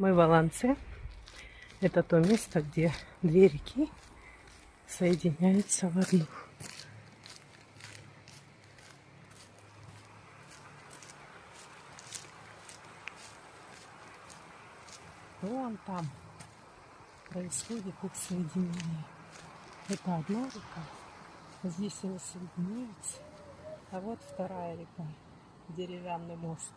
Мы в Аланце. Это то место, где две реки соединяются в одну. Вон там происходит их соединение. Это одна река, здесь они соединяются, а вот вторая река, деревянный мост.